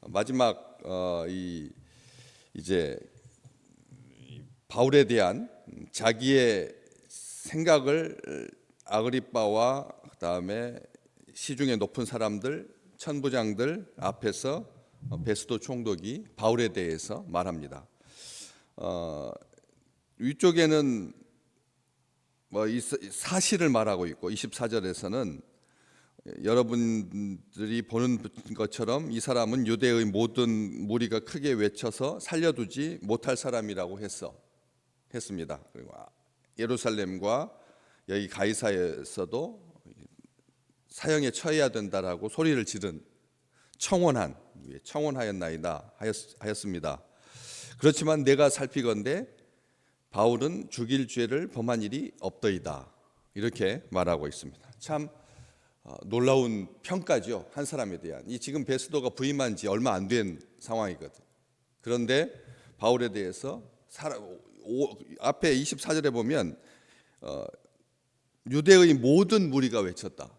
마지막 이제 바울에 대한 자기의 생각을 아그리빠와 그다음에 시중에 높은 사람들, 천부장들 앞에서 베스도 총독이 바울에 대해서 말합니다. 위쪽에는 이 사실을 말하고 있고 24절에서는 여러분들이 보는 것처럼 이 사람은 유대의 모든 무리가 크게 외쳐서 살려두지 못할 사람이라고 했습니다. 그리고 예루살렘과 여기 가이사야에서도 사형에 처해야 된다라고 소리를 지른 청원하였나이다 하였습니다. 그렇지만 내가 살피건대 바울은 죽일 죄를 범한 일이 없더이다 이렇게 말하고 있습니다. 참 놀라운 평가죠. 한 사람에 대한. 이 지금 베스도가 부임한 지 얼마 안 된 상황이거든. 그런데 바울에 대해서 앞에 24절에 보면 유대의 모든 무리가 외쳤다.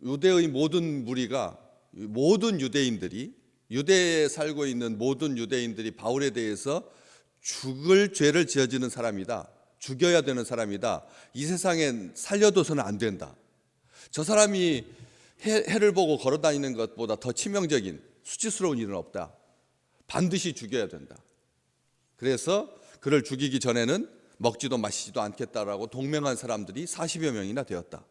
유대의 모든 무리가, 모든 유대인들이, 유대에 살고 있는 모든 유대인들이 바울에 대해서 죽을 죄를 지어지는 사람이다, 죽여야 되는 사람이다, 이 세상엔 살려둬서는 안 된다, 저 사람이 해를 보고 걸어다니는 것보다 더 치명적인 수치스러운 일은 없다, 반드시 죽여야 된다. 그래서 그를 죽이기 전에는 먹지도 마시지도 않겠다라고 동맹한 사람들이 40여 명이나 되었다.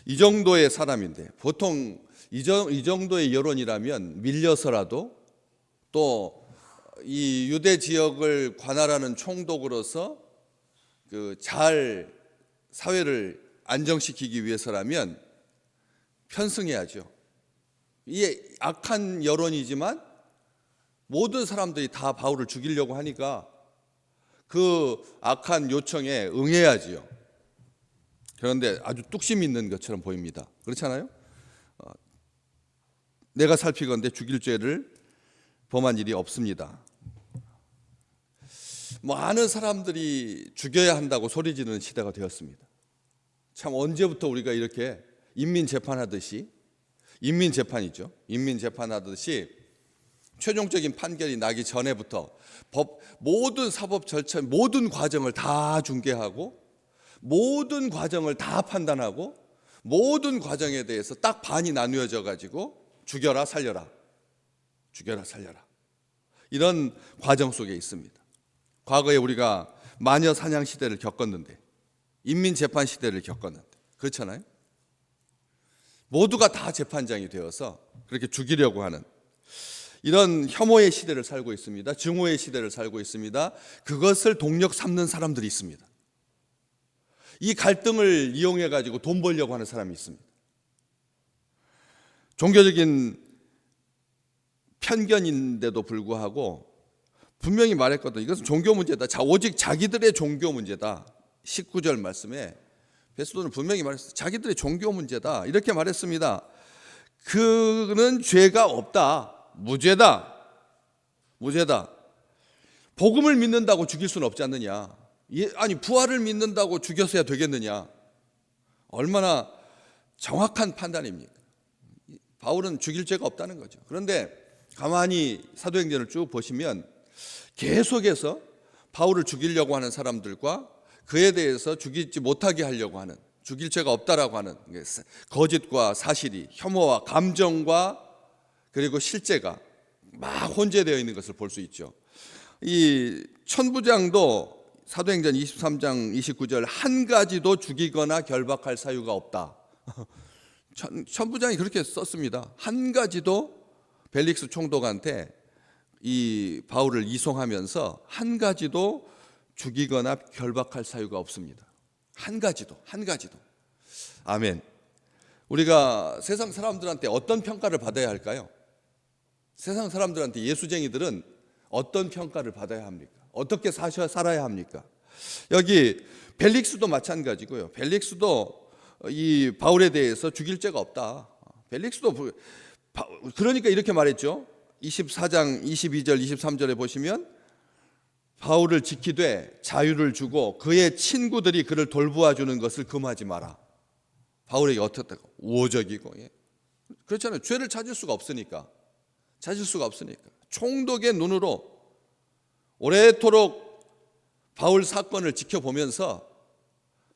이 정도의 사람인데, 보통 이 정도의 여론이라면 밀려서라도 또 이 유대 지역을 관할하는 총독으로서 잘 사회를 안정시키기 위해서라면 편승해야죠. 이게 악한 여론이지만 모든 사람들이 다 바울을 죽이려고 하니까 그 악한 요청에 응해야지요. 그런데 아주 뚝심 있는 것처럼 보입니다. 그렇잖아요? 내가 살피건대 죽일 죄를 범한 일이 없습니다. 많은 사람들이 죽여야 한다고 소리 지르는 시대가 되었습니다. 참 언제부터 우리가 이렇게 인민재판하듯이, 인민재판이죠, 인민재판하듯이 최종적인 판결이 나기 전에부터 모든 사법 절차, 모든 과정을 다 중개하고 모든 과정을 다 판단하고 모든 과정에 대해서 딱 반이 나누어져 가지고 죽여라 살려라, 죽여라 살려라, 이런 과정 속에 있습니다. 과거에 우리가 마녀 사냥 시대를 겪었는데, 인민재판 시대를 겪었는데, 그렇잖아요? 모두가 다 재판장이 되어서 그렇게 죽이려고 하는 이런 혐오의 시대를 살고 있습니다. 증오의 시대를 살고 있습니다. 그것을 동력 삼는 사람들이 있습니다. 이 갈등을 이용해 가지고 돈 벌려고 하는 사람이 있습니다. 종교적인 편견인데도 불구하고 분명히 말했거든요. 이것은 종교 문제다. 오직 자기들의 종교 문제다. 19절 말씀에 베스도는 분명히 말했어요. 자기들의 종교 문제다. 이렇게 말했습니다. 그는 죄가 없다. 무죄다. 무죄다. 복음을 믿는다고 죽일 수는 없지 않느냐. 아니 부활을 믿는다고 죽였어야 되겠느냐. 얼마나 정확한 판단입니까? 바울은 죽일 죄가 없다는 거죠. 그런데 가만히 사도행전을 쭉 보시면 계속해서 바울을 죽이려고 하는 사람들과 그에 대해서 죽이지 못하게 하려고 하는, 죽일 죄가 없다라고 하는 거짓과 사실이, 혐오와 감정과 그리고 실제가 막 혼재되어 있는 것을 볼 수 있죠. 이 천부장도 사도행전 23장 29절 한 가지도 죽이거나 결박할 사유가 없다. 천부장이 그렇게 썼습니다. 한 가지도 벨릭스 총독한테 이 바울을 이송하면서 한 가지도 죽이거나 결박할 사유가 없습니다. 한 가지도. 아멘. 우리가 세상 사람들한테 어떤 평가를 받아야 할까요? 세상 사람들한테 예수쟁이들은 어떤 평가를 받아야 합니까? 어떻게 살아야 합니까? 여기 벨릭스도 마찬가지고요. 벨릭스도 이 바울에 대해서 죽일 죄가 없다. 벨릭스도 그러니까 이렇게 말했죠. 24장 22절 23절에 보시면 바울을 지키되 자유를 주고 그의 친구들이 그를 돌보아 주는 것을 금하지 마라. 바울에게 어떻다고? 우호적이고 그렇잖아요. 죄를 찾을 수가 없으니까. 총독의 눈으로 오래도록 바울 사건을 지켜보면서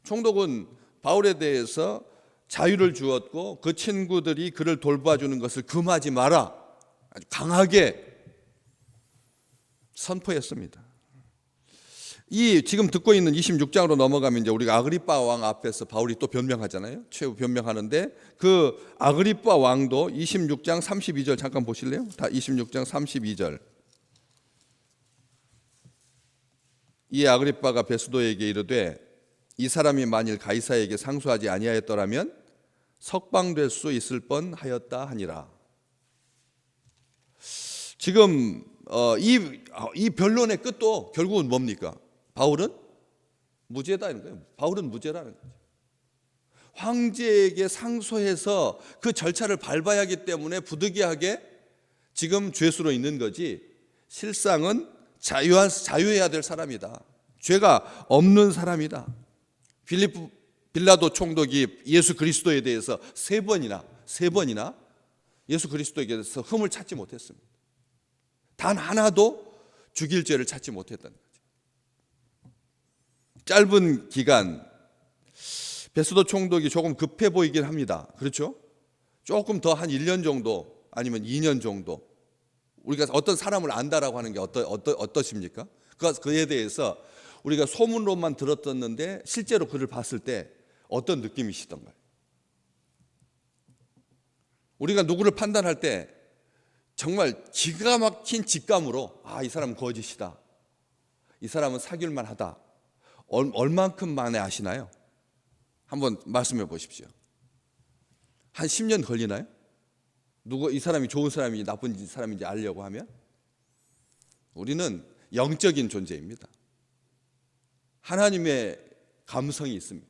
총독은 바울에 대해서 자유를 주었고 그 친구들이 그를 돌봐주는 것을 금하지 마라, 아주 강하게 선포했습니다. 이 지금 듣고 있는 26장으로 넘어가면 이제 우리가 아그리빠 왕 앞에서 바울이 또 변명하잖아요. 최후 변명하는데 그 아그리빠 왕도 26장 32절 잠깐 보실래요? 다 26장 32절. 이 아그리빠가 베스도에게 이르되 이 사람이 만일 가이사에게 상수하지 아니하였더라면 석방될 수 있을 뻔하였다 하니라. 지금 이 변론의 끝도 결국은 뭡니까? 바울은 무죄다는 거예요. 바울은 무죄라는 거죠. 황제에게 상소해서 그 절차를 밟아야 하기 때문에 부득이하게 지금 죄수로 있는 거지, 실상은 자유해야 될 사람이다. 죄가 없는 사람이다. 빌라도 총독이 예수 그리스도에 대해서 세 번이나 예수 그리스도에 대해서 흠을 찾지 못했습니다. 단 하나도 죽일 죄를 찾지 못했다는 거죠. 짧은 기간 베스도 총독이 조금 급해 보이긴 합니다. 그렇죠? 조금 더 한 1년 정도 아니면 2년 정도 우리가 어떤 사람을 안다라고 하는 게 어떠십니까? 그에 대해서 우리가 소문로만 들었었는데 실제로 그를 봤을 때 어떤 느낌이시던가요? 우리가 누구를 판단할 때 정말 기가 막힌 직감으로 이 사람은 거짓이다, 이 사람은 사귈만 하다, 얼만큼 만에 아시나요? 한번 말씀해 보십시오. 한 10년 걸리나요? 이 사람이 좋은 사람인지 나쁜 사람인지 알려고 하면? 우리는 영적인 존재입니다. 하나님의 감성이 있습니다.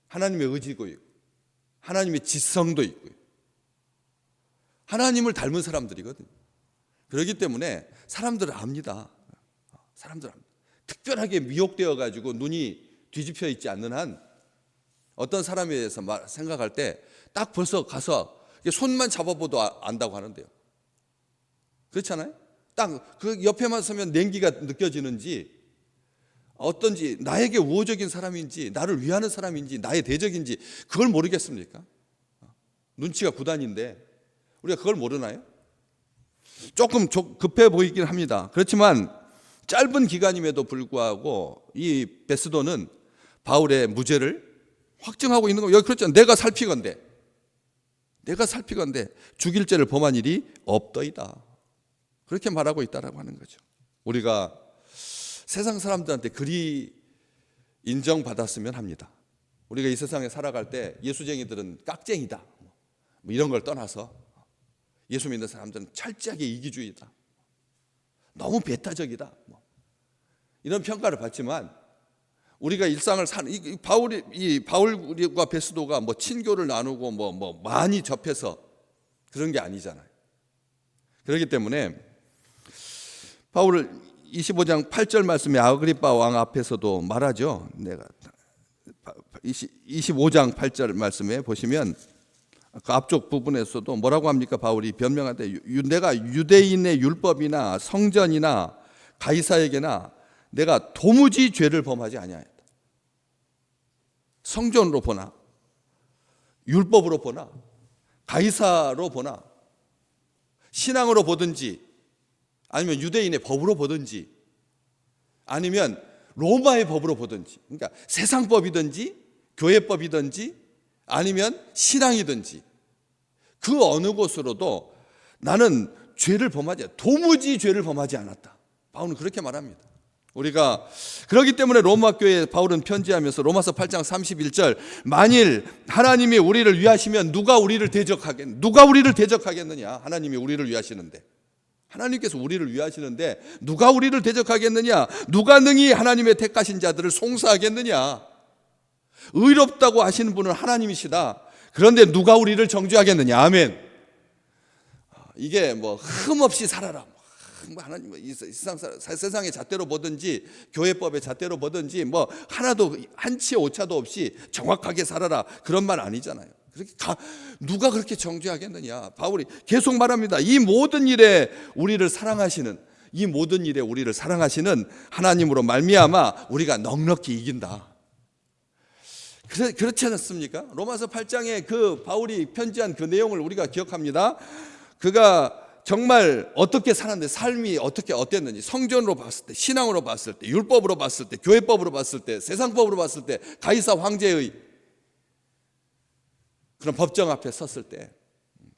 하나님의 의지도 있고 하나님의 지성도 있고요. 하나님을 닮은 사람들이거든요. 그렇기 때문에 사람들은 압니다. 특별하게 미혹되어 가지고 눈이 뒤집혀 있지 않는 한 어떤 사람에 대해서 생각할 때 딱 벌써 가서 손만 잡아봐도 안다고 하는데요. 그렇잖아요? 딱 그 옆에만 서면 냉기가 느껴지는지 어떤지, 나에게 우호적인 사람인지 나를 위하는 사람인지 나의 대적인지 그걸 모르겠습니까? 눈치가 구단인데 우리가 그걸 모르나요? 조금 급해 보이긴 합니다. 그렇지만 짧은 기간임에도 불구하고 이 베스도는 바울의 무죄를 확증하고 있는 거. 여기 그렇잖아요. 내가 살피건대 죽일 죄를 범한 일이 없더이다. 그렇게 말하고 있다라고 하는 거죠. 우리가 세상 사람들한테 그리 인정받았으면 합니다. 우리가 이 세상에 살아갈 때 예수쟁이들은 깍쟁이다, 뭐 이런 걸 떠나서 예수 믿는 사람들은 철저하게 이기주의다, 너무 배타적이다, 이런 평가를 받지만 우리가 일상을 사는 바울과 베스도가 뭐 친교를 나누고 뭐 많이 접해서 그런 게 아니잖아요. 그렇기 때문에 바울을 25장 8절 말씀에 아그리빠 왕 앞에서도 말하죠. 내가 25장 8절 말씀에 보시면 그 앞쪽 부분에서도 뭐라고 합니까? 바울이 변명하되 내가 유대인의 율법이나 성전이나 가이사에게나 내가 도무지 죄를 범하지 아니하였다. 성전으로 보나 율법으로 보나 가이사로 보나 신앙으로 보든지 아니면 유대인의 법으로 보든지 아니면 로마의 법으로 보든지, 그러니까 세상법이든지 교회법이든지 아니면 신앙이든지 그 어느 곳으로도 나는 도무지 죄를 범하지 않았다. 바울은 그렇게 말합니다. 우리가 그렇기 때문에 로마 교회에 바울은 편지하면서 로마서 8장 31절 만일 하나님이 우리를 위하시면 누가 우리를 대적하겠느냐. 하나님이 우리를 위하시는데, 하나님께서 우리를 위하시는데 누가 우리를 대적하겠느냐. 누가 능히 하나님의 택하신 자들을 송사하겠느냐. 의롭다고 하시는 분은 하나님이시다. 그런데 누가 우리를 정죄하겠느냐. 아멘. 이게 뭐 흠없이 살아라, 하나님 세상의 잣대로 보든지 교회법의 잣대로 보든지 뭐 하나도 한치의 오차도 없이 정확하게 살아라, 그런 말 아니잖아요. 그렇게 누가 그렇게 정죄하겠느냐. 바울이 계속 말합니다. 이 모든 일에 우리를 사랑하시는 하나님으로 말미암아 우리가 넉넉히 이긴다. 그렇지 않습니까? 로마서 8장에 그 바울이 편지한 그 내용을 우리가 기억합니다. 그가 정말 어떻게 살았는데, 삶이 어땠는지, 성전으로 봤을 때, 신앙으로 봤을 때, 율법으로 봤을 때, 교회법으로 봤을 때, 세상법으로 봤을 때, 가이사 황제의 그런 법정 앞에 섰을 때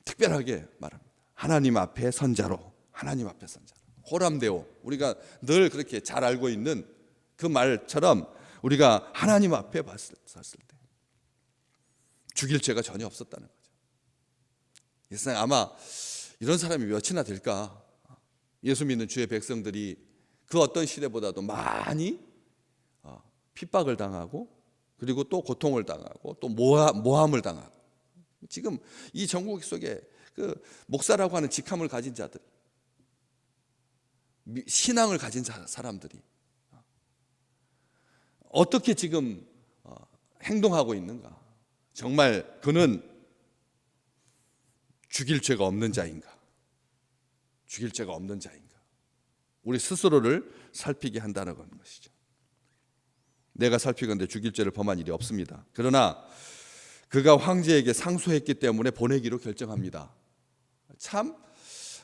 특별하게 말합니다. 하나님 앞에 선자로, 호람데오. 우리가 늘 그렇게 잘 알고 있는 그 말처럼 우리가 하나님 앞에 섰을 때 죽일 죄가 전혀 없었다는 거죠. 이 세상에 아마 이런 사람이 몇이나 될까? 예수 믿는 주의 백성들이 그 어떤 시대보다도 많이 핍박을 당하고, 그리고 또 고통을 당하고, 또 모함을 당하고, 지금 이 전국 속에 그 목사라고 하는 직함을 가진 자들, 신앙을 가진 사람들이 어떻게 지금 행동하고 있는가? 정말 그는 죽일 죄가 없는 자인가? 우리 스스로를 살피게 한다는 것이죠. 내가 살피건대 죽일 죄를 범한 일이 없습니다. 그러나 그가 황제에게 상소했기 때문에 보내기로 결정합니다. 참,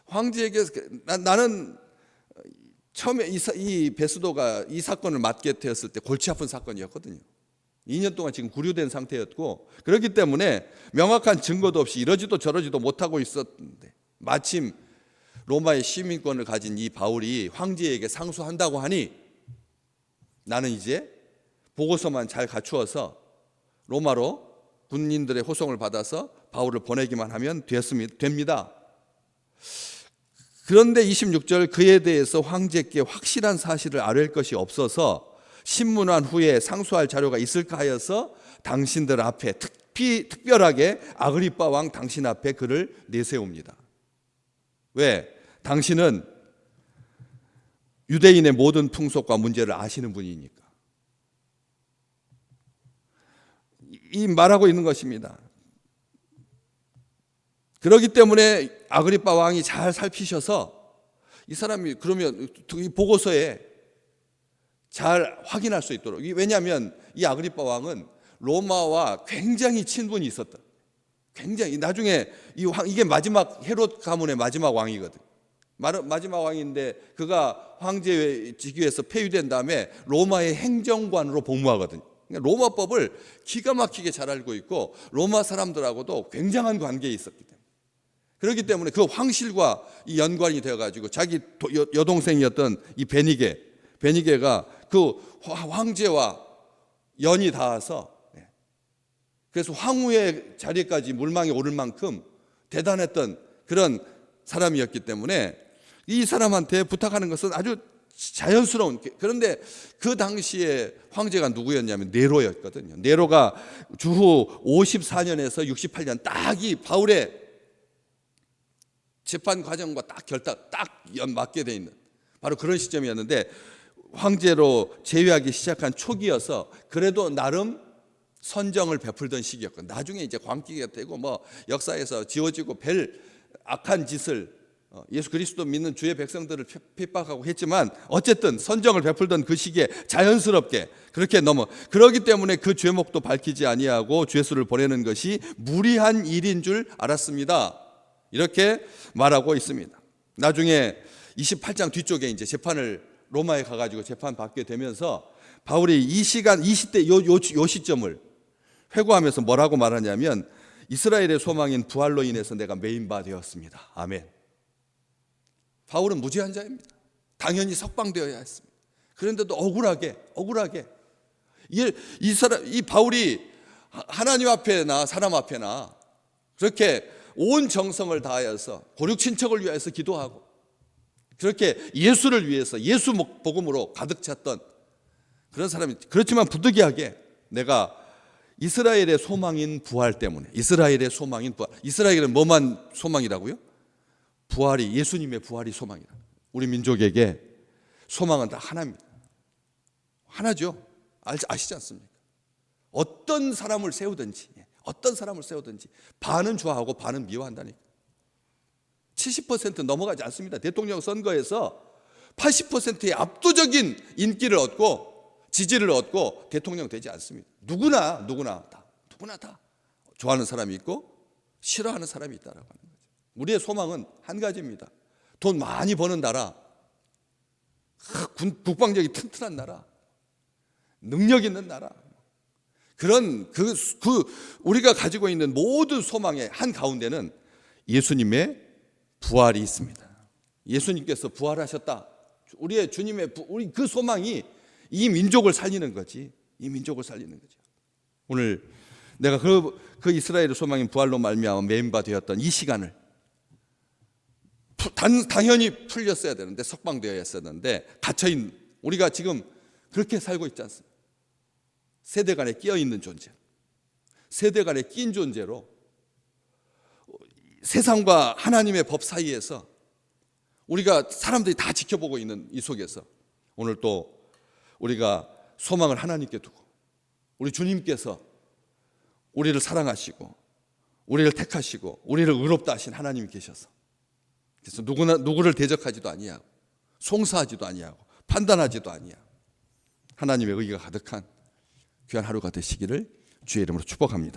황제에게 나는 처음에 이 베스도가 이 사건을 맡게 되었을 때 골치 아픈 사건이었거든요. 2년 동안 지금 구류된 상태였고, 그렇기 때문에 명확한 증거도 없이 이러지도 저러지도 못하고 있었는데, 마침 로마의 시민권을 가진 이 바울이 황제에게 상소한다고 하니 나는 이제 보고서만 잘 갖추어서 로마로 군인들의 호송을 받아서 바울을 보내기만 하면 됩니다. 그런데 26절, 그에 대해서 황제께 확실한 사실을 아뢰을 것이 없어서 신문한 후에 상소할 자료가 있을까 하여서 당신들 앞에 특별하게 아그리빠 왕 당신 앞에 그를 내세웁니다. 왜? 당신은 유대인의 모든 풍속과 문제를 아시는 분이니까. 이 말하고 있는 것입니다. 그렇기 때문에 아그리빠 왕이 잘 살피셔서 이 사람이 그러면 이 보고서에 잘 확인할 수 있도록, 왜냐하면 이 아그리빠 왕은 로마와 굉장히 친분이 있었다. 굉장히 나중에 이게 마지막 헤롯 가문의 마지막 왕이거든. 마지막 왕인데 그가 황제 직위에서 폐위된 다음에 로마의 행정관으로 복무하거든요. 그러니까 로마법을 기가 막히게 잘 알고 있고 로마 사람들하고도 굉장한 관계에 있었기 때문에, 그렇기 때문에 그 황실과 이 연관이 되어가지고 자기 여동생이었던 이 베니게가 그 황제와 연이 닿아서, 그래서 황후의 자리까지 물망에 오를 만큼 대단했던 그런 사람이었기 때문에 이 사람한테 부탁하는 것은 아주 자연스러운. 그런데 그 당시에 황제가 누구였냐면 네로였거든요. 네로가 주후 54년에서 68년 딱 이 바울의 재판 과정과 딱 맞게 돼 있는 바로 그런 시점이었는데, 황제로 재위하기 시작한 초기여서 그래도 나름 선정을 베풀던 시기였거든요. 나중에 이제 광기가 되고 뭐 역사에서 지워지고 별 악한 짓을 예수 그리스도 믿는 주의 백성들을 핍박하고 했지만 어쨌든 선정을 베풀던 그 시기에 자연스럽게 그렇게 그러기 때문에 그 죄목도 밝히지 아니하고 죄수를 보내는 것이 무리한 일인 줄 알았습니다. 이렇게 말하고 있습니다. 나중에 28장 뒤쪽에 이제 재판을 로마에 가가지고 재판 받게 되면서 바울이 이 시간 20대 요 시점을 회고하면서 뭐라고 말하냐면, 이스라엘의 소망인 부활로 인해서 내가 메인 바 되었습니다. 아멘. 바울은 무죄한 자입니다. 당연히 석방되어야 했습니다. 그런데도 억울하게 이 바울이 하나님 앞에나 사람 앞에나 그렇게 온 정성을 다하여서 고륙 친척을 위해서 기도하고 그렇게 예수를 위해서 예수 복음으로 가득 찼던 그런 사람이, 그렇지만 부득이하게 내가 이스라엘의 소망인 부활 때문에, 이스라엘은 뭐만 소망이라고요? 부활이, 예수님의 부활이 소망이다. 우리 민족에게 소망은 다 하나입니다. 하나죠. 아시지 않습니까? 어떤 사람을 세우든지, 어떤 사람을 세우든지 반은 좋아하고 반은 미워한다니까. 70% 넘어가지 않습니다. 대통령 선거에서 80%의 압도적인 인기를 얻고 지지를 얻고 대통령 되지 않습니다. 누구나 다 좋아하는 사람이 있고 싫어하는 사람이 있다라고 하는 거죠. 우리의 소망은 한 가지입니다. 돈 많이 버는 나라, 국방력이 튼튼한 나라, 능력 있는 나라, 그런 우리가 가지고 있는 모든 소망의 한 가운데는 예수님의 부활이 있습니다. 예수님께서 부활하셨다. 우리의 주님의 우리 그 소망이 이 민족을 살리는 거지. 이 민족을 살리는 거죠. 오늘 내가 그 이스라엘의 소망인 부활로 말미암아 메인바 되었던 이 시간을 당연히 풀렸어야 되는데, 석방되어야 했었는데 갇혀있는, 우리가 지금 그렇게 살고 있지 않습니까? 세대 간에 끼어있는 존재, 세대 간에 끼인 존재로 세상과 하나님의 법 사이에서 우리가 사람들이 다 지켜보고 있는 이 속에서 오늘 또 우리가 소망을 하나님께 두고 우리 주님께서 우리를 사랑하시고 우리를 택하시고 우리를 의롭다 하신 하나님이 계셔서, 그래서 누구를 대적하지도 아니하고 송사하지도 아니하고 판단하지도 아니하고 하나님의 의가 가득한 귀한 하루가 되시기를 주의 이름으로 축복합니다.